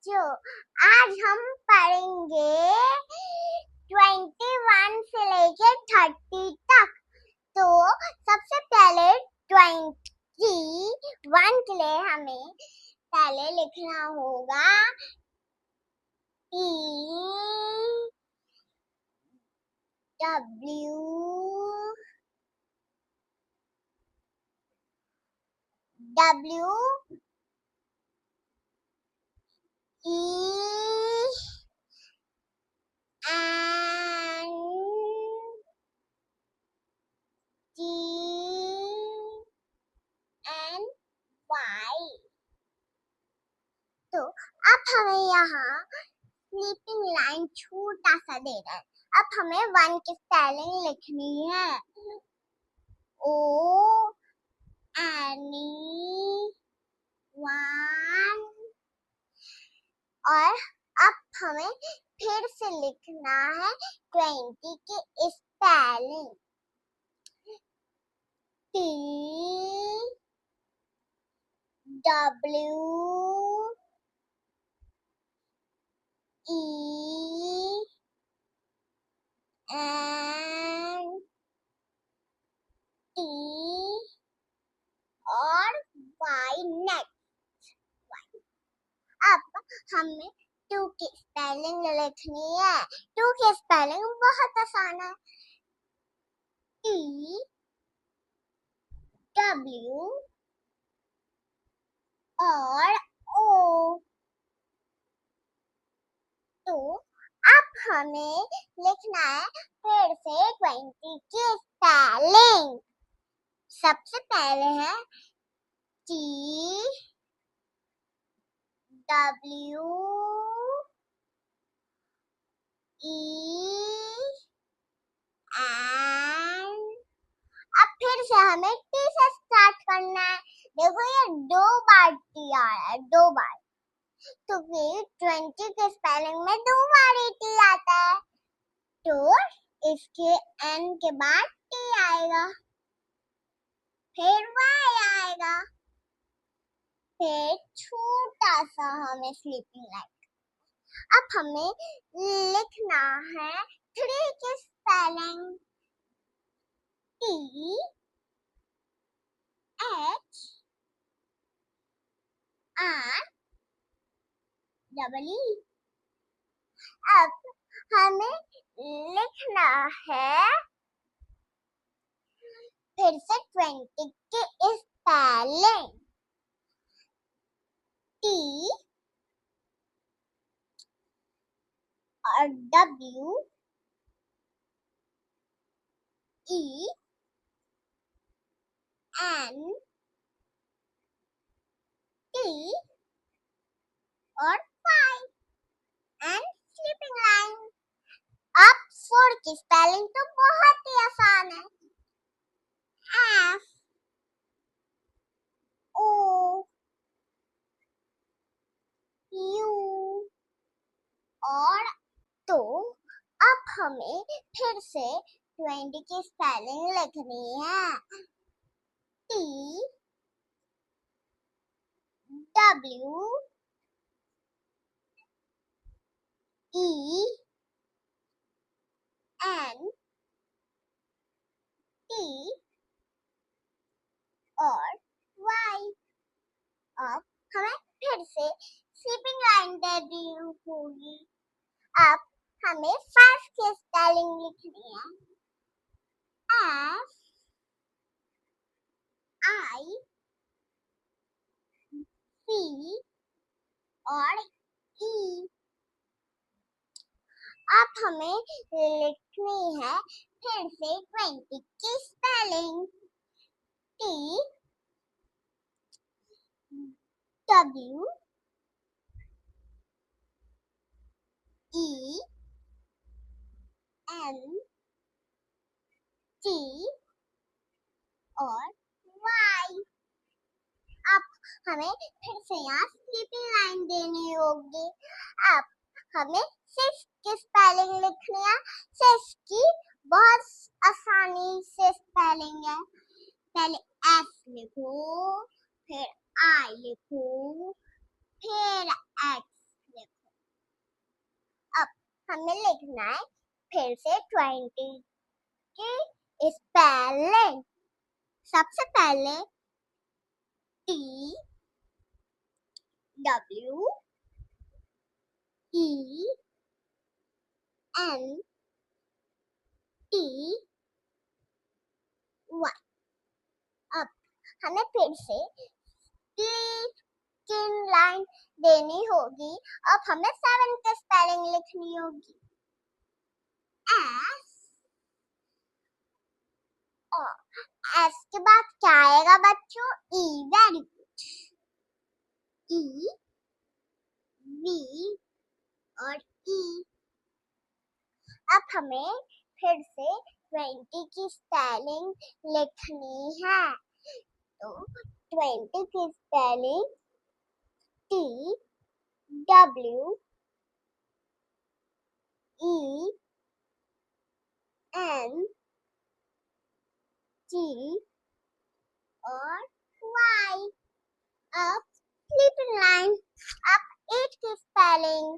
बच्चों, आज हम पढ़ेंगे 21 से लेकर 30 तक। तो सबसे पहले 21 के लिए हमें पहले लिखना होगा W E N T N Y। तो अब हमें यहाँ स्लीपिंग लाइन छोटा सा दे रहा है। अब हमें 1 की स्पेलिंग लिखनी है, O N E 1। और अब हमें फिर से लिखना है 20 की spelling, T W E N T और Y। नेक्स्ट अब हमें 2 की स्पेलिंग लिखनी है। 2 की स्पेलिंग बहुत आसान है, T W और O। तो अब हमें लिखना है फिर से 20 की स्पेलिंग। सबसे पहले है T W E N। अब फिर से हमें T से स्टार्ट करना है। देखो ये 2 बार T आ रहा है, 2 बार। तो फिर 20 के स्पेलिंग में 2 बार T आता है, तो इसके N के बाद T आएगा, फिर Y आएगा, फिर छोटा सा हमें स्लीपिंग लाइन। अब हमें लिखना है 3 की spelling, T H R E E। अब हमें लिखना है फिर से 20 की स्पेलिंग, T और W E N T और Y एंड स्लीपिंग लाइन। अब 4 की स्पेलिंग तो बहुत ही आसान है, F O U और। तो अब हमें फिर से 20 की स्पेलिंग लिखनी है, T W E N T और Y। अब हमें फिर से स्लीपिंग लाइन देनी होगी। अब हमें 5 की स्पेलिंग लिखनी है, F I C और E। अब हमें लिखनी है फिर से 20 की spelling, T W E N T और Y। अब हमें फिर से यहाँ स्लीपिंग लाइन देनी होगी। अब हमें 6 की स्पेलिंग लिखनी है। 6 की बहुत आसानी से स्पेलिंग है, पहले S लिखो, फिर I लिखो, फिर X हमें लिखना है फिर से 20 की स्पेलिंग। सबसे पहले T W E N T Y। अब हमें फिर से तीन लाइन देनी होगी। अब हमें 7 की स्पेलिंग लिखनी होगी। एस के बाद क्या आएगा बच्चों? E. Very good. E V और ई। अब हमें फिर से 20 की स्पेलिंग लिखनी है। तो 20 की spelling T W E N T और Y। अब स्लीपिंग लाइन। अब 8 की स्पेलिंग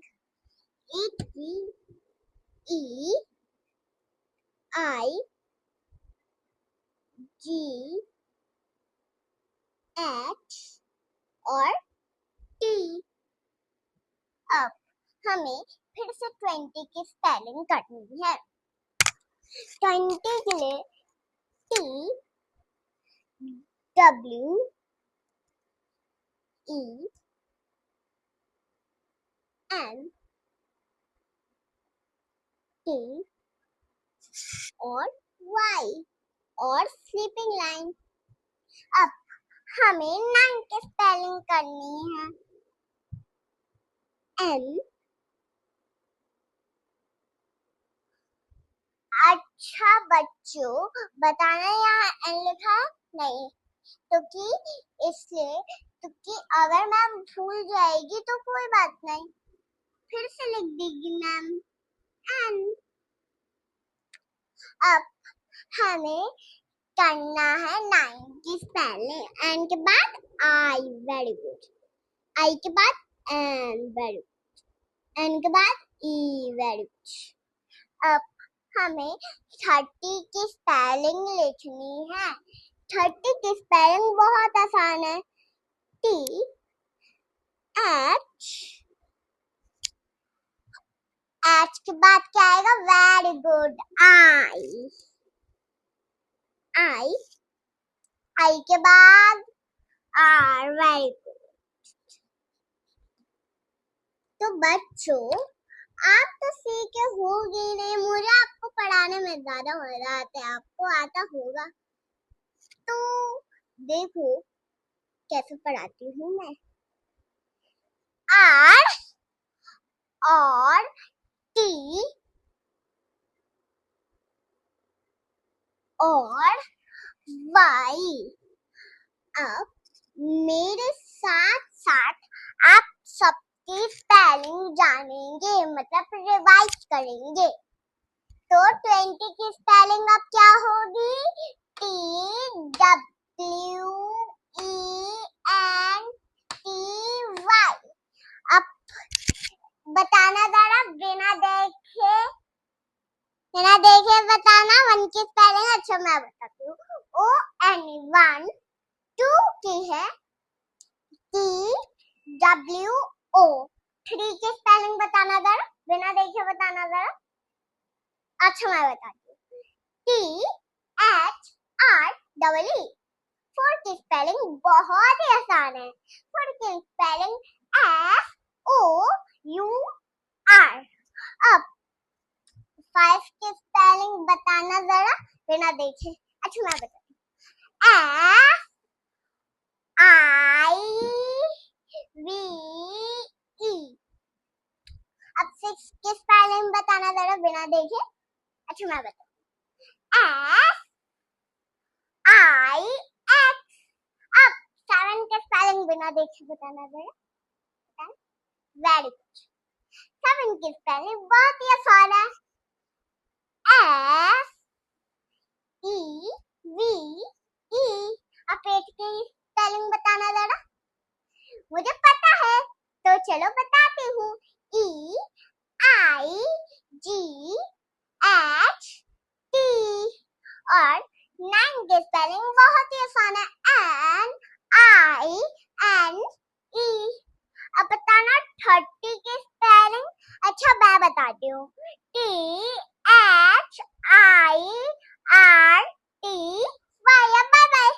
8 की E I G H और T। अब हमें फिर से 20 की स्पेलिंग करनी है। 20 के लिए T W E N T और Y और स्लीपिंग लाइन। अब हमें 9 की स्पेलिंग करनी है। N। अच्छा बच्चों, बताना यहाँ N लिखा है नहीं, क्योंकि अगर मैम भूल जाएगी तो कोई बात नहीं, फिर से लिख देगी मैम N। अब हमें करना है 9 की स्पेलिंग। N के बाद I। Very good. I के बाद N। Very good. N के बाद E। Very good. अब हमें 30 की स्पेलिंग लिखनी है। 30 की स्पेलिंग बहुत आसान है। T H। H के बाद क्या आएगा? Very good. I के बाद R। Very good. तो बच्चों, आप तो सीखे होगे नहीं, मुझे आपको पढ़ाने में ज्यादा मजा आता है, आपको आता होगा। तो देखो कैसे पढ़ाती हूँ मैं। R और T और Y। अब मेरे साथ साथ आप सबकी स्पेलिंग जानेंगे, मतलब रिवाइज करेंगे। तो 20 की स्पेलिंग अब क्या होगी? T W E N T Y। अब बताना जरा बिना देखे बताना 1 की स्पेलिंग। अच्छा मैं बताती हूँ। O N 1। 2 की है T W O। 3 की स्पेलिंग बताना जरा, बिना देखे बताना जरा। अच्छा मैं बताती हूँ। T H R E E। 4 की स्पेलिंग बहुत ही आसान है। 4 की spelling F O U R। अब 5 की स्पेलिंग बताना जरा, बिना देखे। अच्छा मैं बताती हूँ। F I V E। अब 6 की स्पेलिंग बताना जरा, बिना देखे। अच्छा मैं बताती हूँ। F I X। अब 7 के स्पेलिंग बिना देखे बताना जरा। Very good. 7 की स्पेलिंग बहुत ही आसान है। F E V E। अब 8 की स्पेलिंग बताना जरा, मुझे पता है तो चलो बताती हूँ। E I GHT। और 9 की स्पेलिंग बहुत ही आसान है, NINE। अब बताना 30 की स्पेलिंग। अच्छा मैं बताती हूँ, THIRTY। Bye bye.